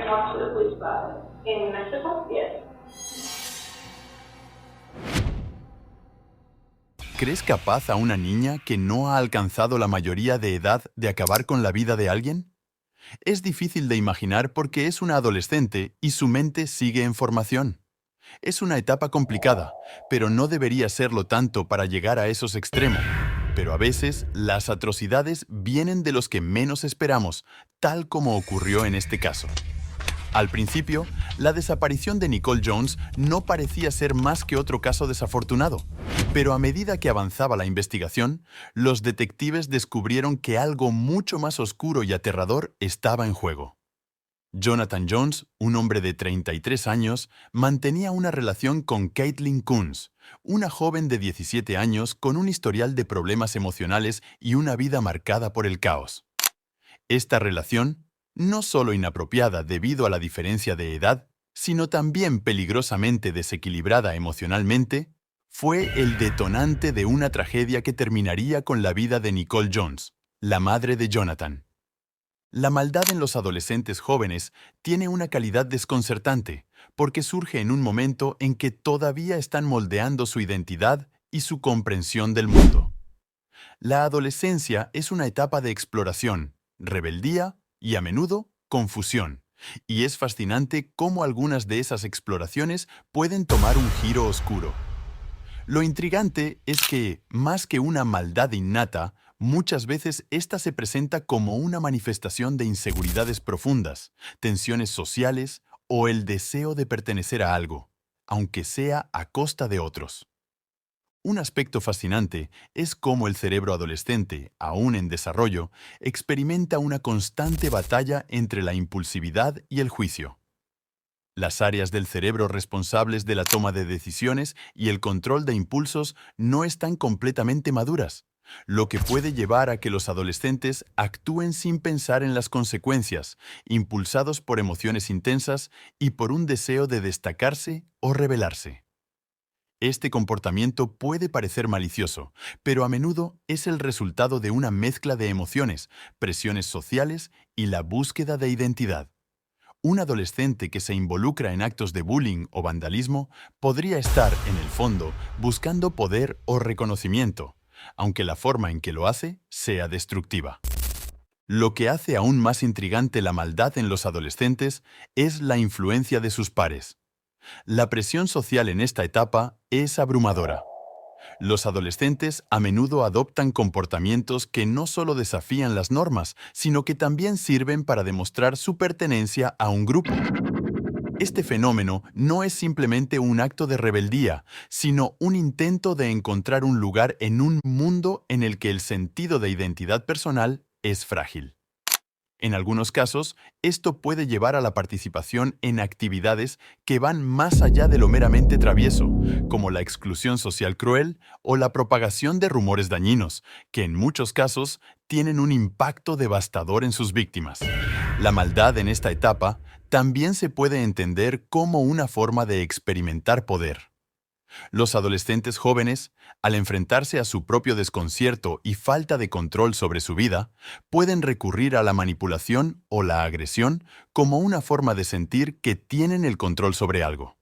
talk to the police about it. In Mexico? Yes. ¿Crees capaz a una niña que no ha alcanzado la mayoría de edad de acabar con la vida de alguien? Es difícil de imaginar porque es una adolescente y su mente sigue en formación. Es una etapa complicada, pero no debería serlo tanto para llegar a esos extremos. Pero a veces, las atrocidades vienen de los que menos esperamos, tal como ocurrió en este caso. Al principio, la desaparición de Nicole Jones no parecía ser más que otro caso desafortunado, pero a medida que avanzaba la investigación, los detectives descubrieron que algo mucho más oscuro y aterrador estaba en juego. Jonathan Jones, un hombre de 33 años, mantenía una relación con Caitlin Coons, una joven de 17 años con un historial de problemas emocionales y una vida marcada por el caos. Esta relación, no solo inapropiada debido a la diferencia de edad, sino también peligrosamente desequilibrada emocionalmente, fue el detonante de una tragedia que terminaría con la vida de Nicole Jones, la madre de Jonathan. La maldad en los adolescentes jóvenes tiene una calidad desconcertante, porque surge en un momento en que todavía están moldeando su identidad y su comprensión del mundo. La adolescencia es una etapa de exploración, rebeldía y, a menudo, confusión. Y es fascinante cómo algunas de esas exploraciones pueden tomar un giro oscuro. Lo intrigante es que, más que una maldad innata, muchas veces ésta se presenta como una manifestación de inseguridades profundas, tensiones sociales o el deseo de pertenecer a algo, aunque sea a costa de otros. Un aspecto fascinante es cómo el cerebro adolescente, aún en desarrollo, experimenta una constante batalla entre la impulsividad y el juicio. Las áreas del cerebro responsables de la toma de decisiones y el control de impulsos no están completamente maduras, lo que puede llevar a que los adolescentes actúen sin pensar en las consecuencias, impulsados por emociones intensas y por un deseo de destacarse o rebelarse. Este comportamiento puede parecer malicioso, pero a menudo es el resultado de una mezcla de emociones, presiones sociales y la búsqueda de identidad. Un adolescente que se involucra en actos de bullying o vandalismo podría estar, en el fondo, buscando poder o reconocimiento, aunque la forma en que lo hace sea destructiva. Lo que hace aún más intrigante la maldad en los adolescentes es la influencia de sus pares. La presión social en esta etapa es abrumadora. Los adolescentes a menudo adoptan comportamientos que no solo desafían las normas, sino que también sirven para demostrar su pertenencia a un grupo. Este fenómeno no es simplemente un acto de rebeldía, sino un intento de encontrar un lugar en un mundo en el que el sentido de identidad personal es frágil. En algunos casos, esto puede llevar a la participación en actividades que van más allá de lo meramente travieso, como la exclusión social cruel o la propagación de rumores dañinos, que en muchos casos tienen un impacto devastador en sus víctimas. La maldad en esta etapa también se puede entender como una forma de experimentar poder. Los adolescentes jóvenes, al enfrentarse a su propio desconcierto y falta de control sobre su vida, pueden recurrir a la manipulación o la agresión como una forma de sentir que tienen el control sobre algo.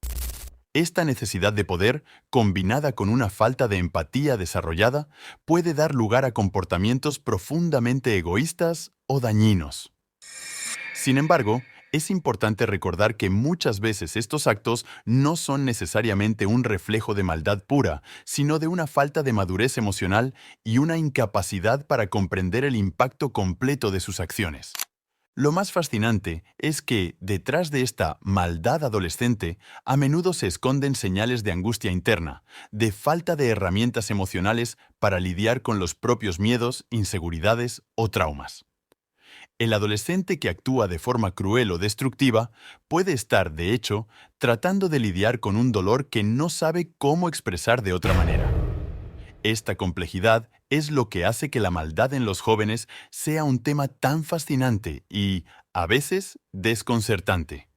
Esta necesidad de poder, combinada con una falta de empatía desarrollada, puede dar lugar a comportamientos profundamente egoístas o dañinos. Sin embargo, es importante recordar que muchas veces estos actos no son necesariamente un reflejo de maldad pura, sino de una falta de madurez emocional y una incapacidad para comprender el impacto completo de sus acciones. Lo más fascinante es que, detrás de esta maldad adolescente, a menudo se esconden señales de angustia interna, de falta de herramientas emocionales para lidiar con los propios miedos, inseguridades o traumas. El adolescente que actúa de forma cruel o destructiva puede estar, de hecho, tratando de lidiar con un dolor que no sabe cómo expresar de otra manera. Esta complejidad es lo que hace que la maldad en los jóvenes sea un tema tan fascinante y, a veces, desconcertante.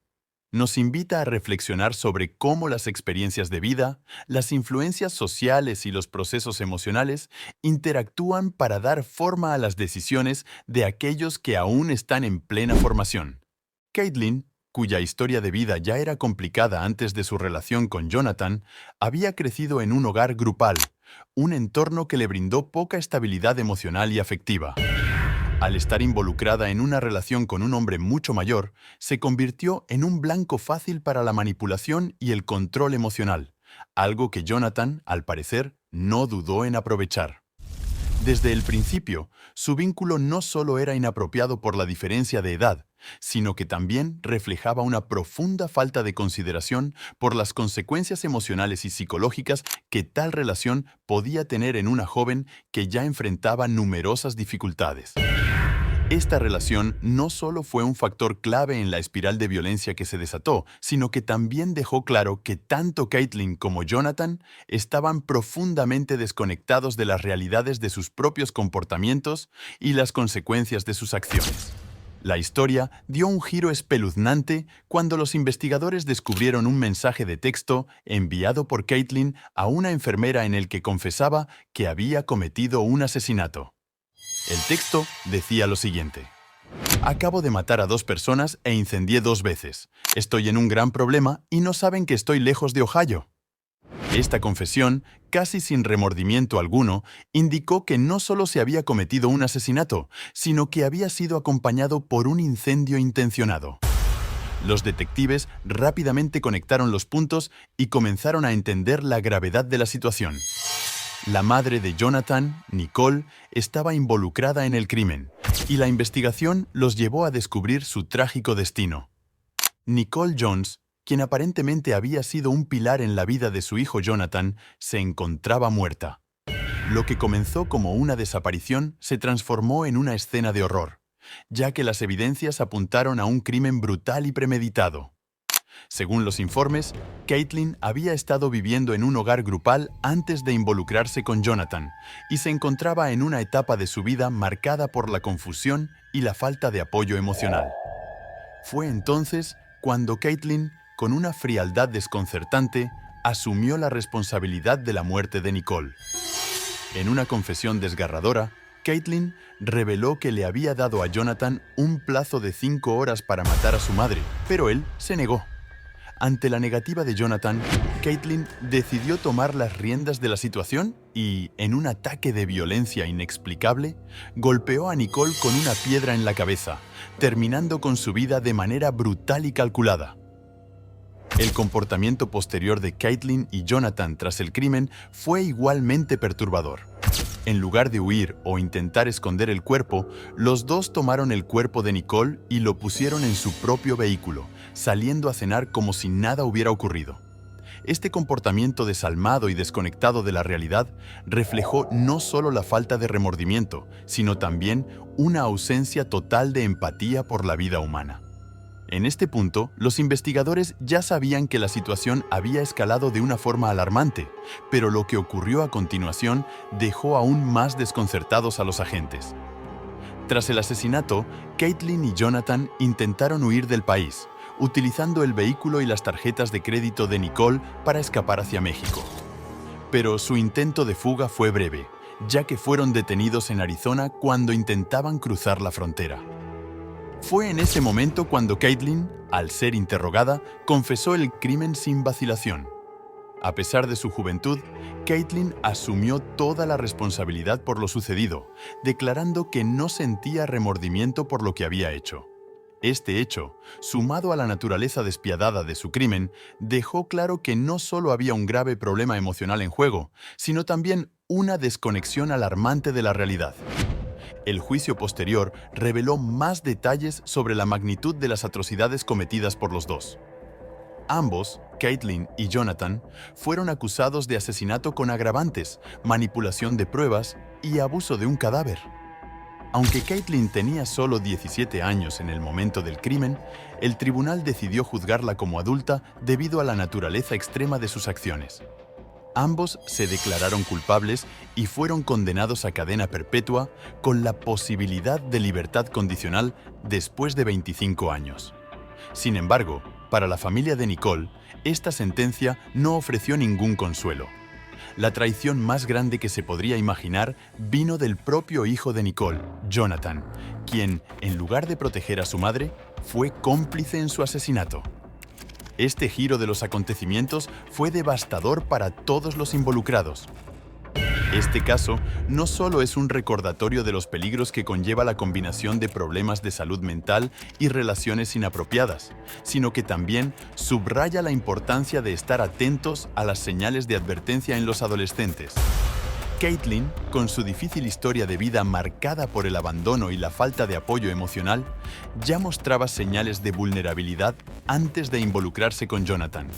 Nos invita a reflexionar sobre cómo las experiencias de vida, las influencias sociales y los procesos emocionales interactúan para dar forma a las decisiones de aquellos que aún están en plena formación. Caitlin, cuya historia de vida ya era complicada antes de su relación con Jonathan, había crecido en un hogar grupal, un entorno que le brindó poca estabilidad emocional y afectiva. Al estar involucrada en una relación con un hombre mucho mayor, se convirtió en un blanco fácil para la manipulación y el control emocional, algo que Jonathan, al parecer, no dudó en aprovechar. Desde el principio, su vínculo no solo era inapropiado por la diferencia de edad, sino que también reflejaba una profunda falta de consideración por las consecuencias emocionales y psicológicas que tal relación podía tener en una joven que ya enfrentaba numerosas dificultades. Esta relación no solo fue un factor clave en la espiral de violencia que se desató, sino que también dejó claro que tanto Caitlin como Jonathan estaban profundamente desconectados de las realidades de sus propios comportamientos y las consecuencias de sus acciones. La historia dio un giro espeluznante cuando los investigadores descubrieron un mensaje de texto enviado por Caitlin a una enfermera en el que confesaba que había cometido un asesinato. El texto decía lo siguiente: acabo de matar a 2 personas e incendié 2 veces. Estoy en un gran problema y no saben que estoy lejos de Ohio. Esta confesión, casi sin remordimiento alguno, indicó que no solo se había cometido un asesinato, sino que había sido acompañado por un incendio intencionado. Los detectives rápidamente conectaron los puntos y comenzaron a entender la gravedad de la situación. La madre de Jonathan, Nicole, estaba involucrada en el crimen, y la investigación los llevó a descubrir su trágico destino. Nicole Jones, quien aparentemente había sido un pilar en la vida de su hijo Jonathan, se encontraba muerta. Lo que comenzó como una desaparición se transformó en una escena de horror, ya que las evidencias apuntaron a un crimen brutal y premeditado. Según los informes, Caitlin había estado viviendo en un hogar grupal antes de involucrarse con Jonathan y se encontraba en una etapa de su vida marcada por la confusión y la falta de apoyo emocional. Fue entonces cuando Caitlin, con una frialdad desconcertante, asumió la responsabilidad de la muerte de Nicole. En una confesión desgarradora, Caitlin reveló que le había dado a Jonathan un plazo de 5 horas para matar a su madre, pero él se negó. Ante la negativa de Jonathan, Caitlin decidió tomar las riendas de la situación y, en un ataque de violencia inexplicable, golpeó a Nicole con una piedra en la cabeza, terminando con su vida de manera brutal y calculada. El comportamiento posterior de Caitlin y Jonathan tras el crimen fue igualmente perturbador. En lugar de huir o intentar esconder el cuerpo, los dos tomaron el cuerpo de Nicole y lo pusieron en su propio vehículo, saliendo a cenar como si nada hubiera ocurrido. Este comportamiento desalmado y desconectado de la realidad reflejó no solo la falta de remordimiento, sino también una ausencia total de empatía por la vida humana. En este punto, los investigadores ya sabían que la situación había escalado de una forma alarmante, pero lo que ocurrió a continuación dejó aún más desconcertados a los agentes. Tras el asesinato, Caitlin y Jonathan intentaron huir del país, utilizando el vehículo y las tarjetas de crédito de Nicole para escapar hacia México. Pero su intento de fuga fue breve, ya que fueron detenidos en Arizona cuando intentaban cruzar la frontera. Fue en ese momento cuando Caitlin, al ser interrogada, confesó el crimen sin vacilación. A pesar de su juventud, Caitlin asumió toda la responsabilidad por lo sucedido, declarando que no sentía remordimiento por lo que había hecho. Este hecho, sumado a la naturaleza despiadada de su crimen, dejó claro que no solo había un grave problema emocional en juego, sino también una desconexión alarmante de la realidad. El juicio posterior reveló más detalles sobre la magnitud de las atrocidades cometidas por los dos. Ambos, Caitlin y Jonathan, fueron acusados de asesinato con agravantes, manipulación de pruebas y abuso de un cadáver. Aunque Caitlin tenía solo 17 años en el momento del crimen, el tribunal decidió juzgarla como adulta debido a la naturaleza extrema de sus acciones. Ambos se declararon culpables y fueron condenados a cadena perpetua con la posibilidad de libertad condicional después de 25 años. Sin embargo, para la familia de Nicole, esta sentencia no ofreció ningún consuelo. La traición más grande que se podría imaginar vino del propio hijo de Nicole, Jonathan, quien, en lugar de proteger a su madre, fue cómplice en su asesinato. Este giro de los acontecimientos fue devastador para todos los involucrados. Este caso no solo es un recordatorio de los peligros que conlleva la combinación de problemas de salud mental y relaciones inapropiadas, sino que también subraya la importancia de estar atentos a las señales de advertencia en los adolescentes. Caitlin, con su difícil historia de vida marcada por el abandono y la falta de apoyo emocional, ya mostraba señales de vulnerabilidad antes de involucrarse con Jonathan.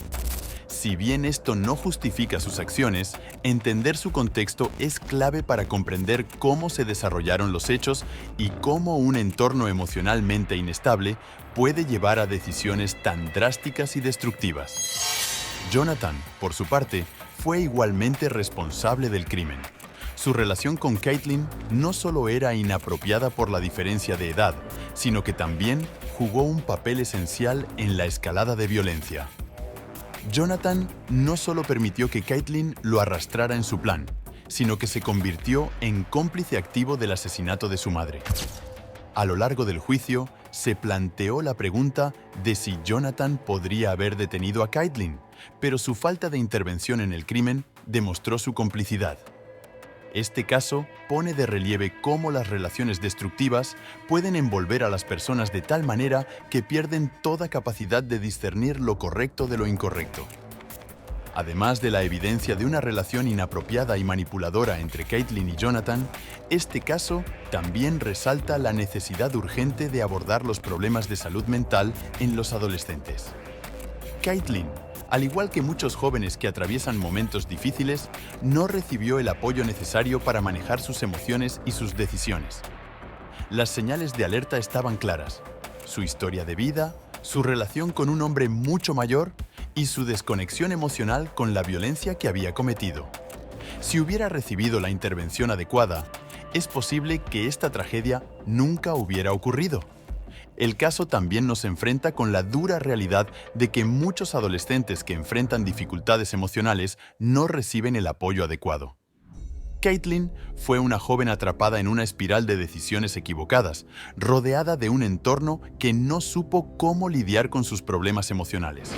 Si bien esto no justifica sus acciones, entender su contexto es clave para comprender cómo se desarrollaron los hechos y cómo un entorno emocionalmente inestable puede llevar a decisiones tan drásticas y destructivas. Jonathan, por su parte, fue igualmente responsable del crimen. Su relación con Caitlin no solo era inapropiada por la diferencia de edad, sino que también jugó un papel esencial en la escalada de violencia. Jonathan no solo permitió que Caitlin lo arrastrara en su plan, sino que se convirtió en cómplice activo del asesinato de su madre. A lo largo del juicio, se planteó la pregunta de si Jonathan podría haber detenido a Caitlin, pero su falta de intervención en el crimen demostró su complicidad. Este caso pone de relieve cómo las relaciones destructivas pueden envolver a las personas de tal manera que pierden toda capacidad de discernir lo correcto de lo incorrecto. Además de la evidencia de una relación inapropiada y manipuladora entre Caitlin y Jonathan, este caso también resalta la necesidad urgente de abordar los problemas de salud mental en los adolescentes. Caitlin, al igual que muchos jóvenes que atraviesan momentos difíciles, no recibió el apoyo necesario para manejar sus emociones y sus decisiones. Las señales de alerta estaban claras: su historia de vida, su relación con un hombre mucho mayor y su desconexión emocional con la violencia que había cometido. Si hubiera recibido la intervención adecuada, es posible que esta tragedia nunca hubiera ocurrido. El caso también nos enfrenta con la dura realidad de que muchos adolescentes que enfrentan dificultades emocionales no reciben el apoyo adecuado. Caitlin fue una joven atrapada en una espiral de decisiones equivocadas, rodeada de un entorno que no supo cómo lidiar con sus problemas emocionales.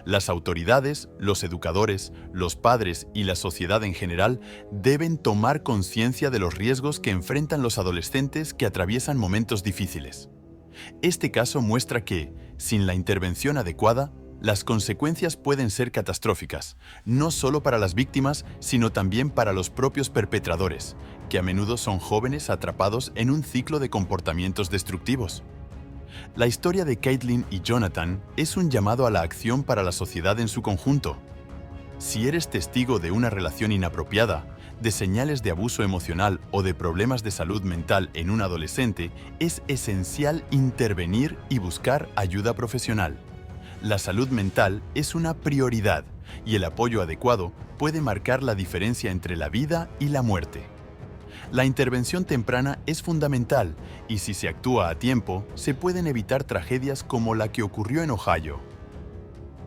Las autoridades, los educadores, los padres y la sociedad en general deben tomar conciencia de los riesgos que enfrentan los adolescentes que atraviesan momentos difíciles. Este caso muestra que, sin la intervención adecuada, las consecuencias pueden ser catastróficas, no solo para las víctimas, sino también para los propios perpetradores, que a menudo son jóvenes atrapados en un ciclo de comportamientos destructivos. La historia de Caitlin y Jonathan es un llamado a la acción para la sociedad en su conjunto. Si eres testigo de una relación inapropiada, de señales de abuso emocional o de problemas de salud mental en un adolescente, es esencial intervenir y buscar ayuda profesional. La salud mental es una prioridad y el apoyo adecuado puede marcar la diferencia entre la vida y la muerte. La intervención temprana es fundamental y si se actúa a tiempo, se pueden evitar tragedias como la que ocurrió en Ohio.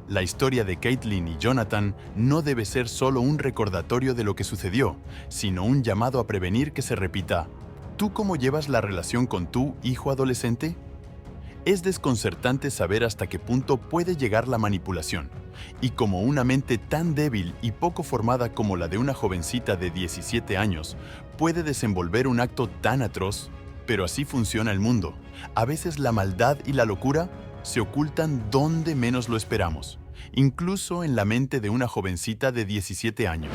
La historia de Caitlin y Jonathan no debe ser solo un recordatorio de lo que sucedió, sino un llamado a prevenir que se repita. ¿Tú cómo llevas la relación con tu hijo adolescente? Es desconcertante saber hasta qué punto puede llegar la manipulación, y como una mente tan débil y poco formada como la de una jovencita de 17 años puede desenvolver un acto tan atroz, pero así funciona el mundo. A veces la maldad y la locura se ocultan donde menos lo esperamos, incluso en la mente de una jovencita de 17 años.